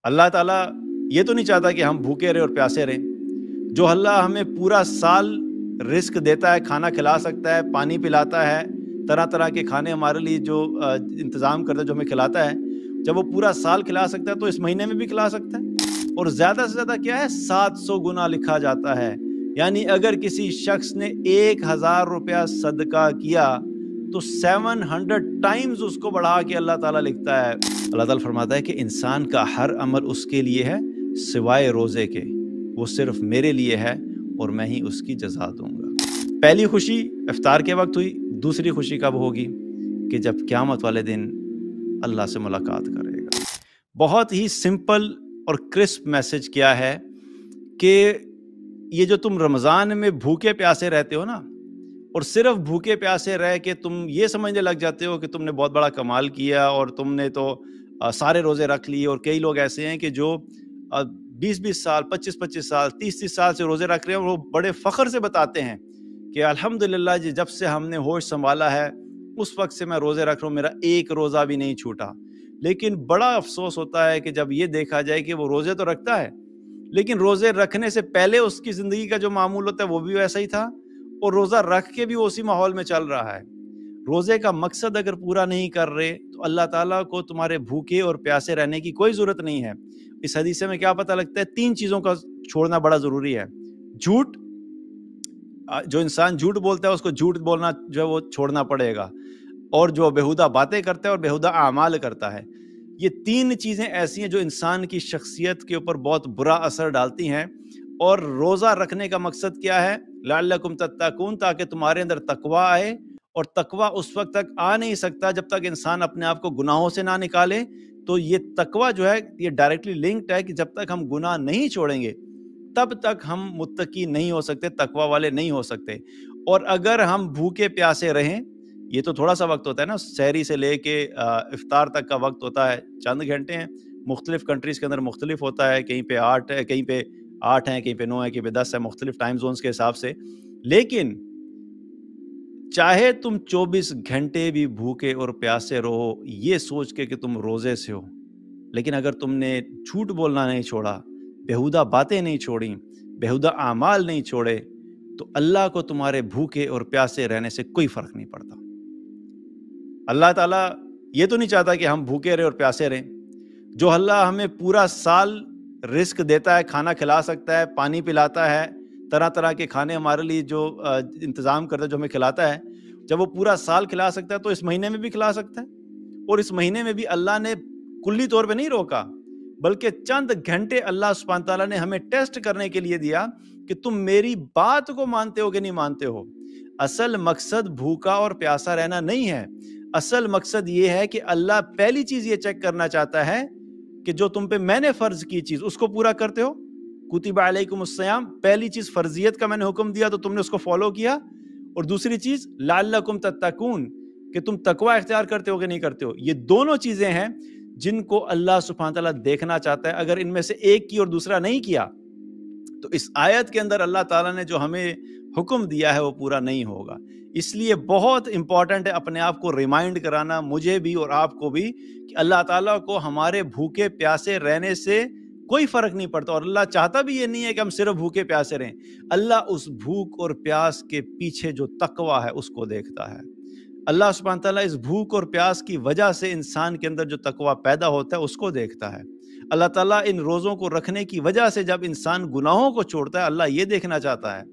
اللہ تعالیٰ یہ تو نہیں چاہتا کہ ہم بھوکے رہیں اور پیاسے رہیں۔ جو اللہ ہمیں پورا سال رزق دیتا ہے، کھانا کھلا سکتا ہے، پانی پلاتا ہے، طرح طرح کے کھانے ہمارے لیے جو انتظام کرتا ہے، جو ہمیں کھلاتا ہے، جب وہ پورا سال کھلا سکتا ہے تو اس مہینے میں بھی کھلا سکتا ہے۔ اور زیادہ سے زیادہ کیا ہے، 700 گنا لکھا جاتا ہے۔ یعنی اگر کسی شخص نے 1000 روپیہ صدقہ کیا تو 700 ٹائمز اس کو بڑھا کے اللہ تعالیٰ لکھتا ہے۔ اللہ تعالیٰ فرماتا ہے کہ انسان کا ہر عمل اس کے لیے ہے سوائے روزے کے، وہ صرف میرے لیے ہے اور میں ہی اس کی جزا دوں گا۔ پہلی خوشی افطار کے وقت ہوئی، دوسری خوشی کب ہوگی؟ کہ جب قیامت والے دن اللہ سے ملاقات کرے گا۔ بہت ہی سمپل اور کرسپ میسج کیا ہے کہ یہ جو تم رمضان میں بھوکے پیاسے رہتے ہو نا، اور صرف بھوکے پیاسے رہ کے تم یہ سمجھنے لگ جاتے ہو کہ تم نے بہت بڑا کمال کیا اور تم نے تو سارے روزے رکھ لیے، اور کئی لوگ ایسے ہیں کہ جو 20 سال 25 سال 30 سال سے روزے رکھ رہے ہیں، اور وہ بڑے فخر سے بتاتے ہیں کہ الحمدللہ جی جب سے ہم نے ہوش سنبھالا ہے اس وقت سے میں روزے رکھ رہا ہوں، میرا ایک روزہ بھی نہیں چھوٹا۔ لیکن بڑا افسوس ہوتا ہے کہ جب یہ دیکھا جائے کہ وہ روزے تو رکھتا ہے، لیکن روزے رکھنے سے پہلے اس کی زندگی کا جو معمول ہوتا ہے وہ بھی ویسا ہی تھا، اور روزہ رکھ کے بھی اسی ماحول میں چل رہا ہے۔ روزے کا مقصد اگر پورا نہیں کر رہے تو اللہ تعالیٰ کو تمہارے بھوکے اور پیاسے رہنے کی کوئی ضرورت نہیں ہے۔ اس حدیث میں کیا پتہ لگتا ہے؟ 3 چیزوں کا چھوڑنا بڑا ضروری ہے۔ جھوٹ، جو انسان جھوٹ بولتا ہے اس کو جھوٹ بولنا جو ہے وہ چھوڑنا پڑے گا، اور جو بیہودہ باتیں کرتا ہے اور بیہودہ اعمال کرتا ہے۔ یہ 3 چیزیں ایسی ہیں جو انسان کی شخصیت کے اوپر بہت برا اثر ڈالتی ہیں۔ اور روزہ رکھنے کا مقصد کیا ہے؟ لعلکم تتقون، تاکہ تمہارے اندر تقوی آئے، اور تقوی اس وقت تک آ نہیں سکتا جب تک انسان اپنے آپ کو گناہوں سے نہ نکالے۔ تو یہ تقوی جو ہے یہ ڈائریکٹلی لنکڈ ہے کہ جب تک ہم گناہ نہیں چھوڑیں گے تب تک ہم متقی نہیں ہو سکتے، تقوی والے نہیں ہو سکتے۔ اور اگر ہم بھوکے پیاسے رہیں، یہ تو تھوڑا سا وقت ہوتا ہے نا، سحری سے لے کے افطار تک کا وقت ہوتا ہے، چند گھنٹے ہیں، مختلف کنٹریز کے اندر مختلف ہوتا ہے، کہیں پہ 8 ہے، کہیں پہ 8 ہیں، کہیں پہ 9 ہے، کہیں پہ 10 ہے، مختلف ٹائم زونز کے حساب سے۔ لیکن چاہے تم 24 گھنٹے بھی بھوکے اور پیاسے رہو یہ سوچ کے کہ تم روزے سے ہو، لیکن اگر تم نے جھوٹ بولنا نہیں چھوڑا، بیہودہ باتیں نہیں چھوڑیں، بیہودہ اعمال نہیں چھوڑے، تو اللہ کو تمہارے بھوکے اور پیاسے رہنے سے کوئی فرق نہیں پڑتا۔ اللہ تعالیٰ یہ تو نہیں چاہتا کہ ہم بھوکے رہیں اور پیاسے رہیں۔ جو اللہ ہمیں پورا سال رزق دیتا ہے، کھانا کھلا سکتا ہے، پانی پلاتا ہے، طرح طرح کے کھانے ہمارے لیے جو انتظام کرتا ہے، جو ہمیں کھلاتا ہے، جب وہ پورا سال کھلا سکتا ہے تو اس مہینے میں بھی کھلا سکتا ہے۔ اور اس مہینے میں بھی اللہ نے کلی طور پہ نہیں روکا، بلکہ چند گھنٹے اللہ سبحانہ تعالیٰ نے ہمیں ٹیسٹ کرنے کے لیے دیا کہ تم میری بات کو مانتے ہو کہ نہیں مانتے ہو۔ اصل مقصد بھوکا اور پیاسا رہنا نہیں ہے، اصل مقصد یہ ہے کہ اللہ پہلی چیز یہ چیک کرنا چاہتا ہے کہ جو تم پہ میں نے فرض کی چیز اس کو پورا کرتے ہو۔ کتب علیکم الصیام، پہلی چیز فرضیت کا میں نے حکم دیا تو تم نے اس کو فالو کیا، اور دوسری چیز لعلکم تتقون کہ تم تقوی اختیار کرتے ہو کہ نہیں کرتے ہو۔ یہ دونوں چیزیں ہیں جن کو اللہ سبحانہ تعالیٰ دیکھنا چاہتا ہے۔ اگر ان میں سے ایک کی اور دوسرا نہیں کیا تو اس آیت کے اندر اللہ تعالیٰ نے جو ہمیں حکم دیا ہے وہ پورا نہیں ہوگا۔ اس لیے بہت امپورٹنٹ ہے اپنے آپ کو ریمائنڈ کرانا، مجھے بھی اور آپ کو بھی، کہ اللہ تعالیٰ کو ہمارے بھوکے پیاسے رہنے سے کوئی فرق نہیں پڑتا، اور اللہ چاہتا بھی یہ نہیں ہے کہ ہم صرف بھوکے پیاسے رہیں۔ اللہ اس بھوک اور پیاس کے پیچھے جو تقوی ہے اس کو دیکھتا ہے۔ اللہ سبحانہ تعالیٰ اس بھوک اور پیاس کی وجہ سے انسان کے اندر جو تقوی پیدا ہوتا ہے اس کو دیکھتا ہے۔ اللہ تعالیٰ ان روزوں کو رکھنے کی وجہ سے جب انسان گناہوں کو چھوڑتا ہے اللہ یہ دیکھنا چاہتا ہے۔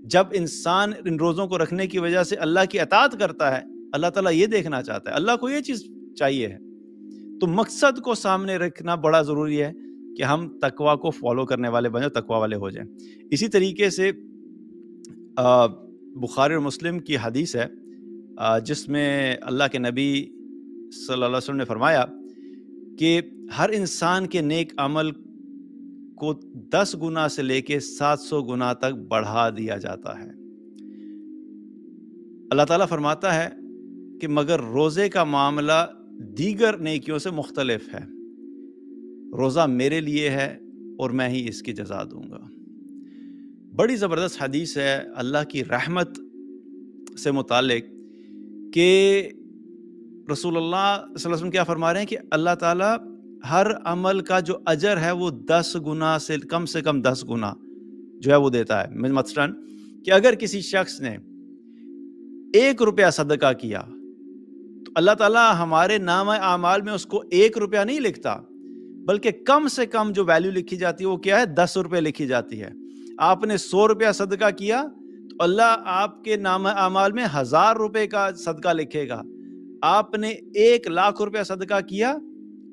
جب انسان ان روزوں کو رکھنے کی وجہ سے اللہ کی اطاعت کرتا ہے اللہ تعالیٰ یہ دیکھنا چاہتا ہے۔ اللہ کو یہ چیز چاہیے ہے۔ تو مقصد کو سامنے رکھنا بڑا ضروری ہے کہ ہم تقوی کو فالو کرنے والے بنیں، تقوی والے ہو جائیں۔ اسی طریقے سے بخاری اور مسلم کی حدیث ہے جس میں اللہ کے نبی صلی اللہ علیہ وسلم نے فرمایا کہ ہر انسان کے نیک عمل کو 10 گنا سے لے کے 700 گنا تک بڑھا دیا جاتا ہے۔ اللہ تعالیٰ فرماتا ہے کہ مگر روزے کا معاملہ دیگر نیکیوں سے مختلف ہے، روزہ میرے لیے ہے اور میں ہی اس کی جزا دوں گا۔ بڑی زبردست حدیث ہے اللہ کی رحمت سے متعلق کہ رسول اللہ صلی اللہ علیہ وسلم کیا فرما رہے ہیں کہ اللہ تعالیٰ ہر عمل کا جو اجر ہے وہ 10 گنا سے کم 10 گنا جو ہے وہ دیتا ہے. مثلاً کہ اگر کسی شخص نے 1 روپیہ صدقہ کیا تو اللہ تعالیٰ ہمارے نامہ اعمال میں اس کو 1 روپیہ نہیں لکھتا، بلکہ کم سے کم جو ویلیو لکھی جاتی ہے وہ کیا ہے؟ 10 روپے لکھی جاتی ہے. آپ نے 100 روپیہ صدقہ کیا تو اللہ آپ کے نامہ اعمال میں 1000 روپے کا صدقہ لکھے گا. آپ نے 1,00,000 روپیہ صدقہ کیا،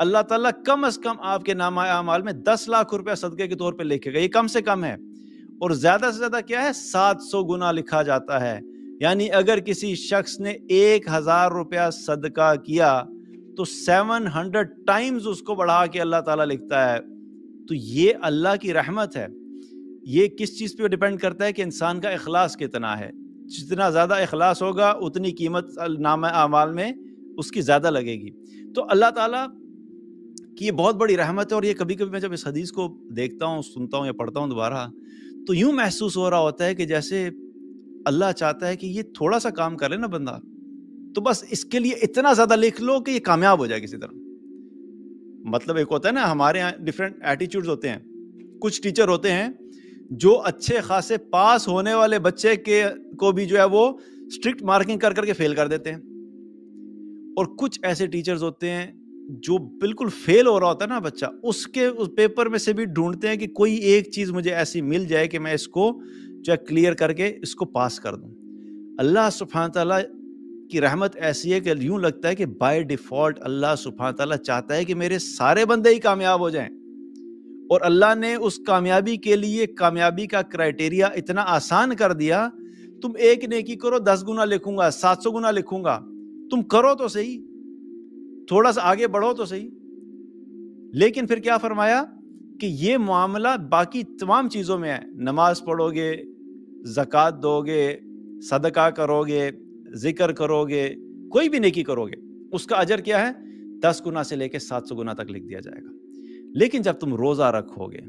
اللہ تعالیٰ کم از کم آپ کے نامہ اعمال میں 10 لاکھ روپیہ صدقے کے طور پہ لکھے گا. یہ کم سے کم ہے. اور زیادہ سے زیادہ کیا ہے؟ 700 گنا لکھا جاتا ہے. یعنی اگر کسی شخص نے 1000 روپیہ صدقہ کیا تو 700 ٹائمز اس کو بڑھا کے اللہ تعالیٰ لکھتا ہے. تو یہ اللہ کی رحمت ہے. یہ کس چیز پہ ڈیپینڈ کرتا ہے کہ انسان کا اخلاص کتنا ہے. جتنا زیادہ اخلاص ہوگا اتنی قیمت نامہ اعمال میں اس کی زیادہ لگے گی. تو اللہ تعالیٰ کی یہ بہت بڑی رحمت ہے. اور یہ کبھی کبھی میں جب اس حدیث کو دیکھتا ہوں، سنتا ہوں یا پڑھتا ہوں دوبارہ، تو یوں محسوس ہو رہا ہوتا ہے کہ جیسے اللہ چاہتا ہے کہ یہ تھوڑا سا کام کرے نا بندہ، تو بس اس کے لیے اتنا زیادہ لکھ لو کہ یہ کامیاب ہو جائے کسی طرح. مطلب ایک ہوتا ہے نا، ہمارے یہاں ڈفرینٹ ایٹیچیوڈز ہوتے ہیں. کچھ ٹیچر ہوتے ہیں جو اچھے خاصے پاس ہونے والے بچے کو بھی جو ہے وہ اسٹرکٹ مارکنگ کر کے فیل کر دیتے ہیں. اور کچھ ایسے ٹیچرز ہوتے ہیں جو بالکل فیل ہو رہا ہوتا ہے نا بچہ، اس پیپر میں سے بھی ڈھونڈتے ہیں کہ کوئی ایک چیز مجھے ایسی مل جائے کہ میں اس کو جو ہے کلیئر کر کے اس کو پاس کر دوں. اللہ سبحانہ تعالیٰ کی رحمت ایسی ہے کہ یوں لگتا ہے کہ بائی ڈیفالٹ اللہ سبحانہ تعالیٰ چاہتا ہے کہ میرے سارے بندے ہی کامیاب ہو جائیں. اور اللہ نے اس کامیابی کے لیے کامیابی کا کرائٹیریا اتنا آسان کر دیا. تم ایک نیکی کرو 10 گنا لکھوں گا، 700 گنا لکھوں گا. تم کرو تو صحیح، تھوڑا سا آگے بڑھو تو صحیح. لیکن پھر کیا فرمایا کہ یہ معاملہ باقی تمام چیزوں میں ہے. نماز پڑھو گے، زکوٰۃ دو گے، صدقہ کرو گے، ذکر کرو گے، کوئی بھی نیکی کرو گے، اس کا اجر کیا ہے؟ 10 گنا سے لے کے 700 گنا تک لکھ دیا جائے گا. لیکن جب تم روزہ رکھو گے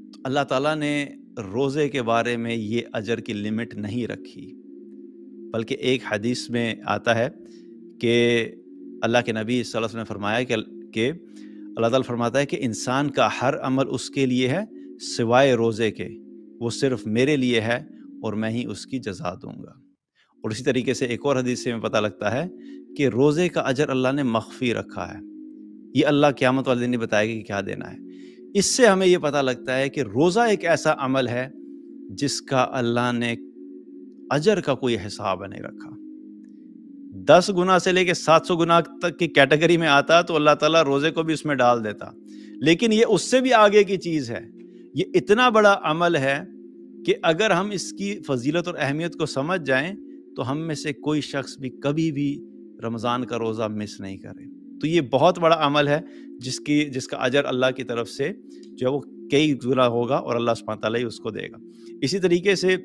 تو اللہ تعالیٰ نے روزے کے بارے میں یہ اجر کی لمٹ نہیں رکھی، بلکہ ایک حدیث میں آتا ہے کہ اللہ کے نبی صلی اللہ علیہ وسلم نے فرمایا کہ اللہ تعالیٰ فرماتا ہے کہ انسان کا ہر عمل اس کے لیے ہے سوائے روزے کے، وہ صرف میرے لیے ہے اور میں ہی اس کی جزا دوں گا. اور اسی طریقے سے ایک اور حدیث سے ہمیں پتہ لگتا ہے کہ روزے کا اجر اللہ نے مخفی رکھا ہے. یہ اللہ قیامت والے دن نہیں بتائے گا کہ کیا دینا ہے. اس سے ہمیں یہ پتہ لگتا ہے کہ روزہ ایک ایسا عمل ہے جس کا اللہ نے اجر کا کوئی حساب نہیں رکھا. 10 گنا سے لے کے 700 گنا تک کی کیٹیگری میں آتا تو اللہ تعالیٰ روزے کو بھی اس میں ڈال دیتا. لیکن یہ اس سے بھی آگے کی چیز ہے. یہ اتنا بڑا عمل ہے کہ اگر ہم اس کی فضیلت اور اہمیت کو سمجھ جائیں تو ہم میں سے کوئی شخص بھی کبھی بھی رمضان کا روزہ مس نہیں کرے. تو یہ بہت بڑا عمل ہے جس کا اجر اللہ کی طرف سے جو ہے وہ کئی گنا ہوگا اور اللہ سبحانہ تعالیٰ ہی اس کو دے گا. اسی طریقے سے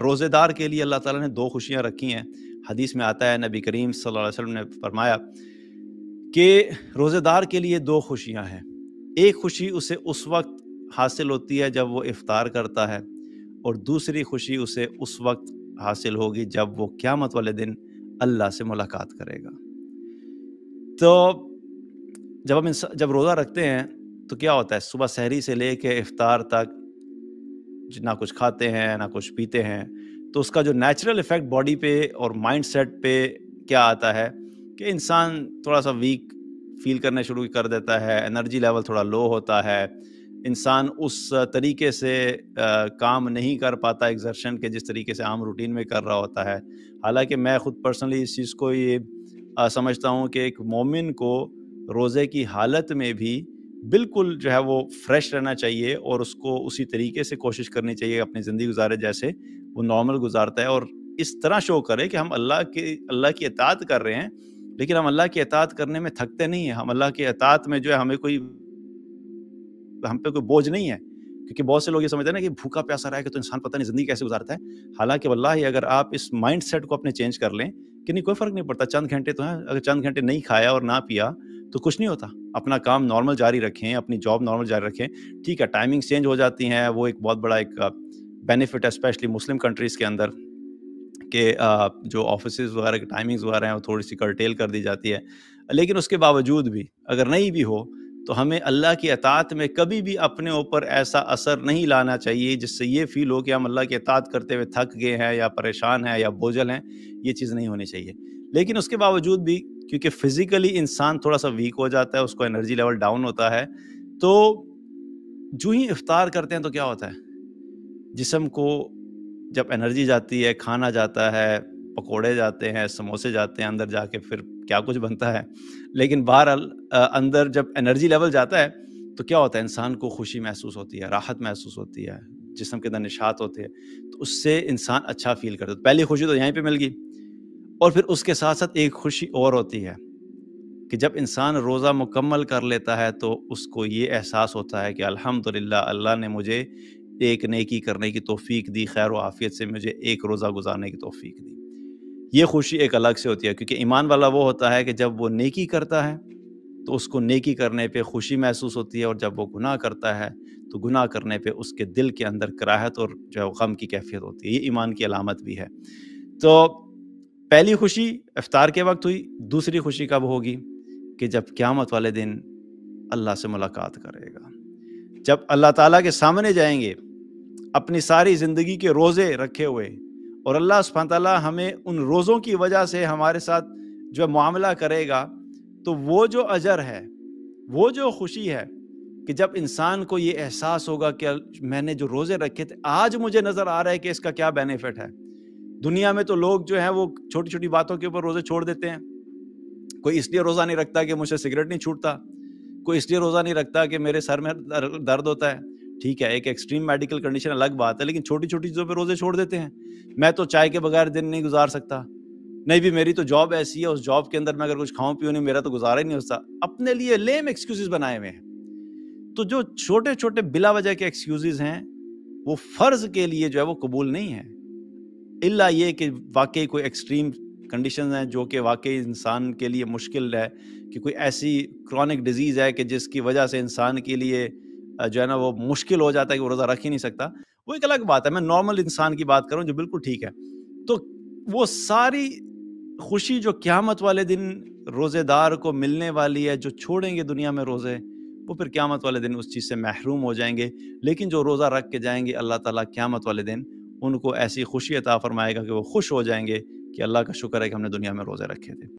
روزے دار کے لیے اللہ تعالیٰ نے 2 خوشیاں رکھی ہیں. حدیث میں آتا ہے، نبی کریم صلی اللہ علیہ وسلم نے فرمایا کہ روزے دار کے لیے 2 خوشیاں ہیں. ایک خوشی اسے اس وقت حاصل ہوتی ہے جب وہ افطار کرتا ہے، اور دوسری خوشی اسے اس وقت حاصل ہوگی جب وہ قیامت والے دن اللہ سے ملاقات کرے گا. تو جب روزہ رکھتے ہیں تو کیا ہوتا ہے؟ صبح سحری سے لے کے افطار تک نہ کچھ کھاتے ہیں نہ کچھ پیتے ہیں. تو اس کا جو نیچرل ایفیکٹ باڈی پہ اور مائنڈ سیٹ پہ کیا آتا ہے کہ انسان تھوڑا سا ویک فیل کرنے شروع کر دیتا ہے، انرجی لیول تھوڑا لو ہوتا ہے، انسان اس طریقے سے کام نہیں کر پاتا ایگزرشن کے جس طریقے سے عام روٹین میں کر رہا ہوتا ہے. حالانکہ میں خود پرسنلی اس چیز کو یہ سمجھتا ہوں کہ ایک مومن کو روزے کی حالت میں بھی بالکل جو ہے وہ فریش رہنا چاہیے اور اس کو اسی طریقے سے کوشش کرنی چاہیے اپنی زندگی گزارے جیسے وہ نارمل گزارتا ہے، اور اس طرح شو کرے کہ ہم اللہ کی اطاعت کر رہے ہیں، لیکن ہم اللہ کی اطاعت کرنے میں تھکتے نہیں ہیں. ہم اللہ کی اطاعت میں جو ہے ہم پہ کوئی بوجھ نہیں ہے. کیونکہ بہت سے لوگ یہ سمجھتے ہیں نا کہ بھوکا پیاسا رہے کہ تو انسان پتہ نہیں زندگی کیسے گزارتا ہے. حالانکہ واللہ اگر آپ اس مائنڈ سیٹ کو اپنے چینج کر لیں کہ نہیں کوئی فرق نہیں پڑتا، چند گھنٹے تو ہیں، اگر چند گھنٹے نہیں کھایا اور نہ پیا تو کچھ نہیں ہوتا. اپنا کام نارمل جاری رکھیں، اپنی جاب نارمل جاری رکھیں. ٹھیک ہے ٹائمنگ چینج ہو جاتی ہیں، وہ ایک بہت بڑا ایک بینیفٹ ہے اسپیشلی مسلم کنٹریز کے اندر کہ جو آفیسز وغیرہ کی ٹائمنگز وغیرہ ہیں وہ تھوڑی سی کرٹیل کر دی جاتی ہے. لیکن اس کے باوجود بھی اگر نہیں بھی ہو تو ہمیں اللہ کی اطاعت میں کبھی بھی اپنے اوپر ایسا اثر نہیں لانا چاہیے جس سے یہ فیل ہو کہ ہم اللہ کی اطاعت کرتے ہوئے تھک گئے ہیں یا پریشان ہیں یا بوجھل ہیں. یہ چیز نہیں ہونی چاہیے. لیکن اس کے باوجود بھی کیونکہ فزیکلی انسان تھوڑا سا ویک ہو جاتا ہے، اس کو انرجی لیول ڈاؤن ہوتا ہے، تو جو ہی افطار کرتے ہیں تو کیا ہوتا ہے، جسم کو جب انرجی جاتی ہے، کھانا جاتا ہے، پکوڑے جاتے ہیں، سموسے جاتے ہیں، اندر جا کے پھر کیا کچھ بنتا ہے، لیکن بہرحال اندر جب انرجی لیول جاتا ہے تو کیا ہوتا ہے، انسان کو خوشی محسوس ہوتی ہے، راحت محسوس ہوتی ہے، جسم کے اندر نشاط ہوتے ہیں، تو اس سے انسان اچھا فیل کرتا ہے. پہلی خوشی تو یہیں پہ مل گئی، اور پھر اس کے ساتھ ساتھ ایک خوشی اور ہوتی ہے کہ جب انسان روزہ مکمل کر لیتا ہے تو اس کو یہ احساس ہوتا ہے کہ الحمدللہ اللہ نے مجھے ایک نیکی کرنے کی توفیق دی، خیر و عافیت سے مجھے ایک روزہ گزارنے کی توفیق دی. یہ خوشی ایک الگ سے ہوتی ہے، کیونکہ ایمان والا وہ ہوتا ہے کہ جب وہ نیکی کرتا ہے تو اس کو نیکی کرنے پہ خوشی محسوس ہوتی ہے، اور جب وہ گناہ کرتا ہے تو گناہ کرنے پہ اس کے دل کے اندر کراہت اور جو ہے غم کی کیفیت ہوتی ہے. یہ ایمان کی علامت بھی ہے. تو پہلی خوشی افطار کے وقت ہوئی. دوسری خوشی کب ہوگی؟ کہ جب قیامت والے دن اللہ سے ملاقات کرے گا، جب اللہ تعالیٰ کے سامنے جائیں گے اپنی ساری زندگی کے روزے رکھے ہوئے، اور اللہ سبحانہ تعالیٰ ہمیں ان روزوں کی وجہ سے ہمارے ساتھ جو معاملہ کرے گا، تو وہ جو اجر ہے، وہ جو خوشی ہے کہ جب انسان کو یہ احساس ہوگا کہ میں نے جو روزے رکھے تھے آج مجھے نظر آ رہا ہے کہ اس کا کیا بینیفٹ ہے. دنیا میں تو لوگ جو ہیں وہ چھوٹی چھوٹی باتوں کے اوپر روزے چھوڑ دیتے ہیں. کوئی اس لیے روزہ نہیں رکھتا کہ مجھ سے سگریٹ نہیں چھوٹتا، کوئی اس لیے روزہ نہیں رکھتا کہ میرے سر میں درد ہوتا ہے. ٹھیک ہے، ایک ایکسٹریم میڈیکل کنڈیشن الگ بات ہے، لیکن چھوٹی چھوٹی چیزوں پہ روزے چھوڑ دیتے ہیں. میں تو چائے کے بغیر دن نہیں گزار سکتا، نہیں بھی میری تو جاب ایسی ہے، اس جاب کے اندر میں اگر کچھ کھاؤں پیوں نہیں میرا تو گزارا ہی نہیں ہوتا. اپنے لیے لیم ایکسکیوزز بنائے ہوئے ہیں. تو جو چھوٹے چھوٹے بلا وجہ کے ایکسکیوزز ہیں وہ فرض کے لیے جو ہے وہ قبول نہیں ہے، الا یہ کہ واقعی کوئی ایکسٹریم کنڈیشنز ہیں جو کہ واقعی انسان کے لیے مشکل ہے، کہ کوئی ایسی کرونک ڈیزیز ہے کہ جس کی وجہ سے انسان کے لیے جو ہے نا وہ مشکل ہو جاتا ہے کہ وہ روزہ رکھ ہی نہیں سکتا. وہ ایک الگ بات ہے. میں نارمل انسان کی بات کروں جو بالکل ٹھیک ہے. تو وہ ساری خوشی جو قیامت والے دن روزے دار کو ملنے والی ہے، جو چھوڑیں گے دنیا میں روزے، وہ پھر قیامت والے دن اس چیز سے محروم ہو جائیں گے. لیکن جو روزہ رکھ کے جائیں گے اللہ تعالیٰ قیامت والے دن ان کو ایسی خوشی عطا فرمائے گا کہ وہ خوش ہو جائیں گے کہ اللہ کا شکر ہے کہ ہم نے دنیا میں روزے رکھے تھے.